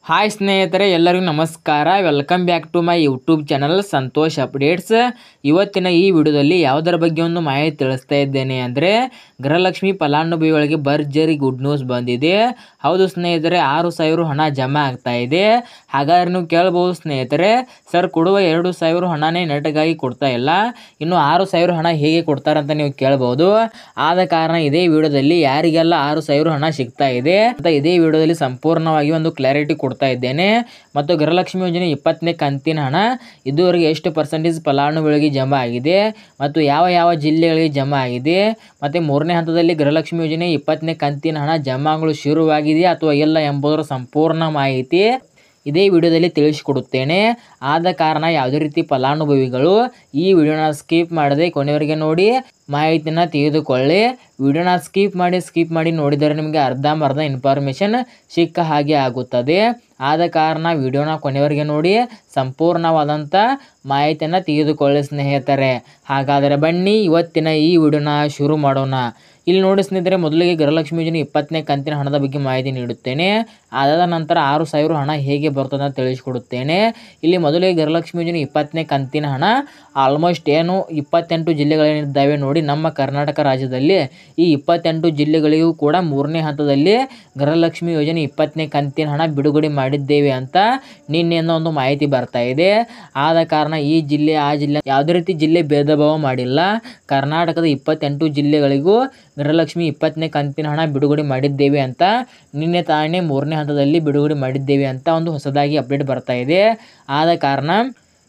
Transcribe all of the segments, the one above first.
Hi ಸ್ನೇಹಿತರೆ, ಎಲ್ಲರಿಗೂ ನಮಸ್ಕಾರ. Welcome back to my YouTube channel Santosh Updates. ಇವತ್ತಿನ ಈ ವಿಡಿಯೋದಲ್ಲಿ ಯಾವುದರ ಬಗ್ಗೆ ಒಂದು ಮಾಹಿತಿ ತಿಳಿಸ್ತಾ ಇದ್ದೇನೆ ಅಂದರೆ, ಗೃಹಲಕ್ಷ್ಮಿ ಫಲಾನುಭವಿಗಳಿಗೆ ಭರ್ಜರಿ ಗುಡ್ ನ್ಯೂಸ್ ಬಂದಿದೆ. ಹೌದು ಸ್ನೇಹಿತರೆ, 6,000 ಹಣ ಜಮಾ ಆಗ್ತಾ ಇದೆ. ಹಾಗಾದ್ರೆ ನೀವು ಕೇಳಬಹುದು ಸ್ನೇಹಿತರೆ, ಸರ್ ಕೊಡುವ 2,000 ಹಣನೇ ನೆಟ್ಗಾಗಿ ಕೊಡ್ತಾ ಇಲ್ಲ, ಇನ್ನು 6,000 ಹಣ ಹೇಗೆ ಕೊಡ್ತಾರಂತ ನೀವು ಕೇಳಬಹುದು. ಆದ ಕಾರಣ ಇದೇ ವಿಡಿಯೋದಲ್ಲಿ ಯಾರಿಗೆಲ್ಲ 6,000 ಹಣ ಸಿಗ್ತಾ ಇದೆ ಅಂತ ಇದೇ ವಿಡಿಯೋದಲ್ಲಿ ಸಂಪೂರ್ಣವಾಗಿ ಒಂದು ಕ್ಲಾರಿಟಿ ಕೊಡ್ತಾ ಇದ್ದೇನೆ. ಮತ್ತು ಗೃಹಲಕ್ಷ್ಮಿ ಯೋಜನೆ 20ನೇ ಕಂತಿನ ಹಣ ಇದುವರೆಗೆ ಎಷ್ಟು ಪರ್ಸೆಂಟೇಜ್ ಫಲಾನುಭವಿಗಳಿಗೆ ಜಮಾ ಆಗಿದೆ ಮತ್ತು ಯಾವ ಯಾವ ಜಿಲ್ಲೆಗಳಿಗೆ ಜಮಾ ಆಗಿದೆ, ಮತ್ತು 3ನೇ ಹಂತದಲ್ಲಿ ಗೃಹಲಕ್ಷ್ಮಿ ಯೋಜನೆ 20ನೇ ಕಂತಿನ ಹಣ ಜಮಾಗಳು ಶುರುವಾಗಿದೆಯಾ ಅಥವಾ ಇಲ್ಲ ಎಂಬುದರ ಸಂಪೂರ್ಣ ಮಾಹಿತಿ ಇದೇ ವಿಡಿಯೋದಲ್ಲಿ ತಿಳಿಸಿಕೊಡುತ್ತೇನೆ. ಆದ ಕಾರಣ ಯಾವುದೇ ರೀತಿ ಫಲಾನುಭವಿಗಳು ಈ ವಿಡಿಯೋನ ಸ್ಕಿಪ್ ಮಾಡದೆ ಕೊನೆಯವರೆಗೆ ನೋಡಿ ಮಾಹಿತಿನ ತೆಗೆದುಕೊಳ್ಳಿ. ವಿಡಿಯೋನ ಸ್ಕಿಪ್ ಮಾಡಿ ನೋಡಿದರೆ ನಿಮಗೆ ಅರ್ಧಂಬರ್ಧ ಇನ್ಫಾರ್ಮೇಷನ್ ಸಿಕ್ಕ ಹಾಗೆ ಆಗುತ್ತದೆ. ಆದ ಕಾರಣ ವಿಡಿಯೋನ ಕೊನೆಯವರೆಗೆ ನೋಡಿ ಸಂಪೂರ್ಣವಾದಂಥ ಮಾಹಿತಿಯನ್ನು ತೆಗೆದುಕೊಳ್ಳಿ ಸ್ನೇಹಿತರೆ. ಹಾಗಾದರೆ ಬನ್ನಿ ಇವತ್ತಿನ ಈ ವಿಡಿಯೋನ ಶುರು ಮಾಡೋಣ. ಇಲ್ಲಿ ನೋಡಿ ಸ್ನೇಹಿತರೆ, ಮೊದಲಿಗೆ ಗೃಹಲಕ್ಷ್ಮಿ ಯೋಜನೆ 20ನೇ ಕಂತಿನ ಹಣದ ಬಗ್ಗೆ ಮಾಹಿತಿ ನೀಡುತ್ತೇನೆ. ಅದಾದ ನಂತರ 6,000 ಹಣ ಹೇಗೆ ಬರ್ತದೆ ಅಂತ ತಿಳಿಸಿಕೊಡುತ್ತೇನೆ. ಇಲ್ಲಿ ಮೊದಲಿಗೆ ಗೃಹಲಕ್ಷ್ಮಿ ಯೋಜನೆ 20ನೇ ಕಂತಿನ ಹಣ ಆಲ್ಮೋಸ್ಟ್ 28 ಜಿಲ್ಲೆಗಳೇನಿದ್ದಾವೆ ನೋಡಿ ನಮ್ಮ ಕರ್ನಾಟಕ ರಾಜ್ಯದಲ್ಲಿ, ಈ 28 ಜಿಲ್ಲೆಗಳಿಗೂ ಕೂಡ 3ನೇ ಹಂತದಲ್ಲಿ ಗೃಹಲಕ್ಷ್ಮಿ ಯೋಜನೆ 20ನೇ ಕಂತಿನ ಹಣ ಬಿಡುಗಡೆ ಮಾಡಿದ್ದೇವೆ ಅಂತ ನಿನ್ನೆಯಿಂದ ಒಂದು ಮಾಹಿತಿ ಬರ್ತಾ ಇದೆ. ಆದ ಕಾರಣ ಈ ಜಿಲ್ಲೆ ಆ ಜಿಲ್ಲೆ ಯಾವುದೇ ರೀತಿ ಜಿಲ್ಲೆ ಭೇದ ಭಾವ ಮಾಡಿಲ್ಲ. ಕರ್ನಾಟಕದ 28 ಜಿಲ್ಲೆಗಳಿಗೂ ಗೃಹಲಕ್ಷ್ಮಿ 20ನೇ ಕಂತಿನ ಹಣ ಬಿಡುಗಡೆ ಮಾಡಿದ್ದೇವೆ ಅಂತ ನಿನ್ನೆ ತಾನೇ 3ನೇ ಹಂತದಲ್ಲಿ ಬಿಡುಗಡೆ ಮಾಡಿದ್ದೇವೆ ಅಂತ ಒಂದು ಹೊಸದಾಗಿ ಅಪ್ಡೇಟ್ ಬರ್ತಾ ಇದೆ. ಆದ ಕಾರಣ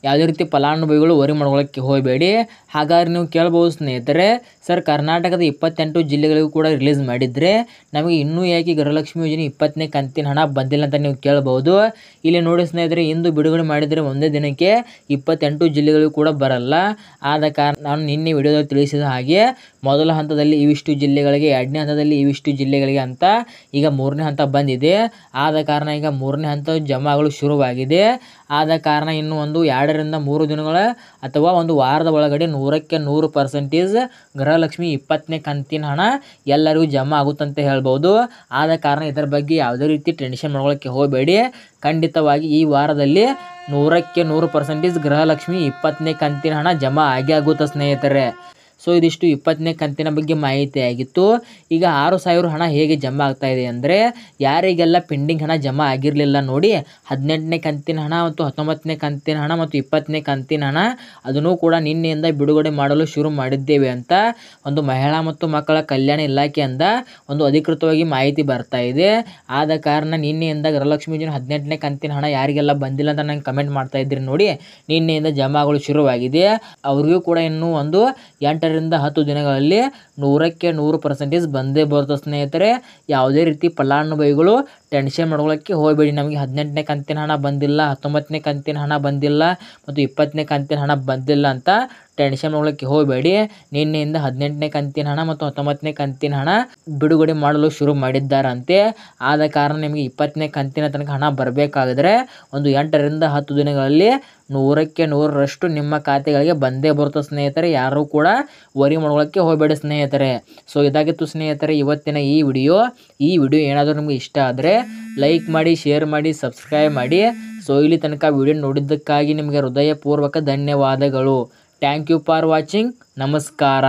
ಯಾವುದೇ ರೀತಿ ಫಲಾನುಭವಿಗಳು ವರಿ ಮಾಡ್ಕೊಳ್ಳೋಕ್ಕೆ ಹೋಗಬೇಡಿ. ಹಾಗಾದ್ರೆ ನೀವು ಕೇಳ್ಬೋದು ಸ್ನೇಹಿತರೆ, ಸರ್ ಕರ್ನಾಟಕದ 28 ಜಿಲ್ಲೆಗಳಿಗೂ ಕೂಡ ರಿಲೀಸ್ ಮಾಡಿದರೆ ನಮಗೆ ಇನ್ನೂ ಯಾಕೆ ಗೃಹಲಕ್ಷ್ಮಿ ಯೋಜನೆ 20ನೇ ಕಂತಿನ ಹಣ ಬಂದಿಲ್ಲ ಅಂತ ನೀವು ಕೇಳ್ಬೋದು. ಇಲ್ಲಿ ನೋಡಿ ಸ್ನೇಹಿತರೆ, ಇಂದು ಬಿಡುಗಡೆ ಮಾಡಿದರೆ ಒಂದೇ ದಿನಕ್ಕೆ 28 ಜಿಲ್ಲೆಗಳಿಗೂ ಕೂಡ ಬರಲ್ಲ. ಆದ ಕಾರಣ ನಾನು ನಿನ್ನೆ ವಿಡಿಯೋದಲ್ಲಿ ತಿಳಿಸಿದ ಹಾಗೆ ಮೊದಲ ಹಂತದಲ್ಲಿ ಇವಿಷ್ಟು ಜಿಲ್ಲೆಗಳಿಗೆ, 2ನೇ ಹಂತದಲ್ಲಿ ಇವಿಷ್ಟು ಜಿಲ್ಲೆಗಳಿಗೆ ಅಂತ ಈಗ 3ನೇ ಹಂತ ಬಂದಿದೆ. ಆದ ಕಾರಣ ಈಗ 3ನೇ ಹಂತ ಜಮಾಗಳು ಶುರುವಾಗಿದೆ. ಆದ ಕಾರಣ ಇನ್ನು ಒಂದು 2ರಿಂದ 3 ದಿನಗಳ ಅಥವಾ ಒಂದು ವಾರದ ಒಳಗಡೆ 100ಕ್ಕೆ 100% ಗೃಹಲಕ್ಷ್ಮಿ 20ನೇ ಕಂತಿನ ಹಣ ಎಲ್ಲರಿಗೂ ಜಮಾ ಆಗುತ್ತಂತ ಹೇಳ್ಬೋದು. ಆದ ಕಾರಣ ಇದರ ಬಗ್ಗೆ ಯಾವುದೇ ರೀತಿ ಟೆನ್ಷನ್ ಮಾಡ್ಕೊಳ್ಳೋಕ್ಕೆ ಹೋಗಬೇಡಿ. ಖಂಡಿತವಾಗಿ ಈ ವಾರದಲ್ಲಿ 100ಕ್ಕೆ 100% ಗೃಹಲಕ್ಷ್ಮಿ 20ನೇ ಕಂತಿನ ಹಣ ಜಮಾ ಆಗೇ ಆಗುತ್ತೆ ಸ್ನೇಹಿತರೆ. ಸೊ ಇದಿಷ್ಟು 20ನೇ ಕಂತಿನ ಬಗ್ಗೆ ಮಾಹಿತಿ ಆಗಿತ್ತು. ಈಗ 6,000 ಹಣ ಹೇಗೆ ಜಮಾ ಆಗ್ತಾ ಇದೆ ಅಂದರೆ, ಯಾರಿಗೆಲ್ಲ ಪೆಂಡಿಂಗ್ ಹಣ ಜಮಾ ಆಗಿರಲಿಲ್ಲ ನೋಡಿ, 18ನೇ ಕಂತಿನ ಹಣ ಮತ್ತು 19ನೇ ಕಂತಿನ ಹಣ ಮತ್ತು 20ನೇ ಕಂತಿನ ಹಣ ಅದನ್ನು ಕೂಡ ನಿನ್ನೆಯಿಂದ ಬಿಡುಗಡೆ ಮಾಡಲು ಶುರು ಮಾಡಿದ್ದೇವೆ ಅಂತ ಒಂದು ಮಹಿಳಾ ಮತ್ತು ಮಕ್ಕಳ ಕಲ್ಯಾಣ ಇಲಾಖೆಯಿಂದ ಒಂದು ಅಧಿಕೃತವಾಗಿ ಮಾಹಿತಿ ಬರ್ತಾ ಇದೆ. ಆದ ಕಾರಣ ನಿನ್ನೆಯಿಂದ ಗೃಹಲಕ್ಷ್ಮಿ ಯೋಜನೆ 18ನೇ ಕಂತಿನ ಹಣ ಯಾರಿಗೆಲ್ಲ ಬಂದಿಲ್ಲ ಅಂತ ನಂಗೆ ಕಮೆಂಟ್ ಮಾಡ್ತಾ ಇದ್ರಿ ನೋಡಿ, ನಿನ್ನೆಯಿಂದ ಜಮಾಗಳು ಶುರುವಾಗಿದೆ. ಅವ್ರಿಗೂ ಕೂಡ ಇನ್ನೂ ಒಂದು 8ರಿಂದ 10 ದಿನಗಳಲ್ಲಿ 100ಕ್ಕೆ 100% ಬಂದೇ ಬರುತ್ತೆ ಸ್ನೇಹಿತರೆ. ಯಾವುದೇ ರೀತಿ ಫಲಾನುಭವಿಗಳು ಟೆನ್ಷನ್ ಮಾಡ್ಕೊಳ್ಳೋಕ್ಕೆ ಹೋಗಬೇಡಿ. ನಮಗೆ 18ನೇ ಕಂತಿನ ಹಣ ಬಂದಿಲ್ಲ, 19ನೇ ಕಂತಿನ ಹಣ ಬಂದಿಲ್ಲ ಮತ್ತು 20ನೇ ಕಂತಿನ ಹಣ ಬಂದಿಲ್ಲ ಅಂತ ಟೆನ್ಷನ್ ಮಾಡ್ಕೊಳ್ಳೋಕ್ಕೆ ಹೋಗಬೇಡಿ. ನಿನ್ನೆಯಿಂದ 18ನೇ ಕಂತಿನ ಹಣ ಮತ್ತು 19ನೇ ಕಂತಿನ ಹಣ ಬಿಡುಗಡೆ ಮಾಡಲು ಶುರು ಮಾಡಿದ್ದಾರಂತೆ. ಆದ ಕಾರಣ ನಿಮಗೆ 20ನೇ ಕಂತಿನ ತನಕ ಹಣ ಬರಬೇಕಾಗಿದ್ರೆ ಒಂದು 8ರಿಂದ 10 ದಿನಗಳಲ್ಲಿ 100ಕ್ಕೆ 100% ನಿಮ್ಮ ಖಾತೆಗಳಿಗೆ ಬಂದೇ ಬರುತ್ತೆ ಸ್ನೇಹಿತರೆ. ಯಾರೂ ಕೂಡ ವರಿ ಮಾಡ್ಕೊಳ್ಳೋಕ್ಕೆ ಹೋಗಬೇಡಿ ಸ್ನೇಹಿತರೆ. ಸೊ ಇದಾಗಿತ್ತು ಸ್ನೇಹಿತರೆ ಇವತ್ತಿನ ಈ ವಿಡಿಯೋ ಏನಾದರೂ ನಿಮಗೆ ಇಷ್ಟ ಆದರೆ ಲೈಕ್ ಮಾಡಿ, ಶೇರ್ ಮಾಡಿ, ಸಬ್ಸ್ಕ್ರೈಬ್ ಮಾಡಿ. ಸೊ ಇಲ್ಲಿ ತನಕ ವಿಡಿಯೋ ನೋಡಿದ್ದಕ್ಕಾಗಿ ನಿಮಗೆ ಹೃದಯಪೂರ್ವಕ ಧನ್ಯವಾದಗಳು. Thank you for watching. ನಮಸ್ಕಾರ.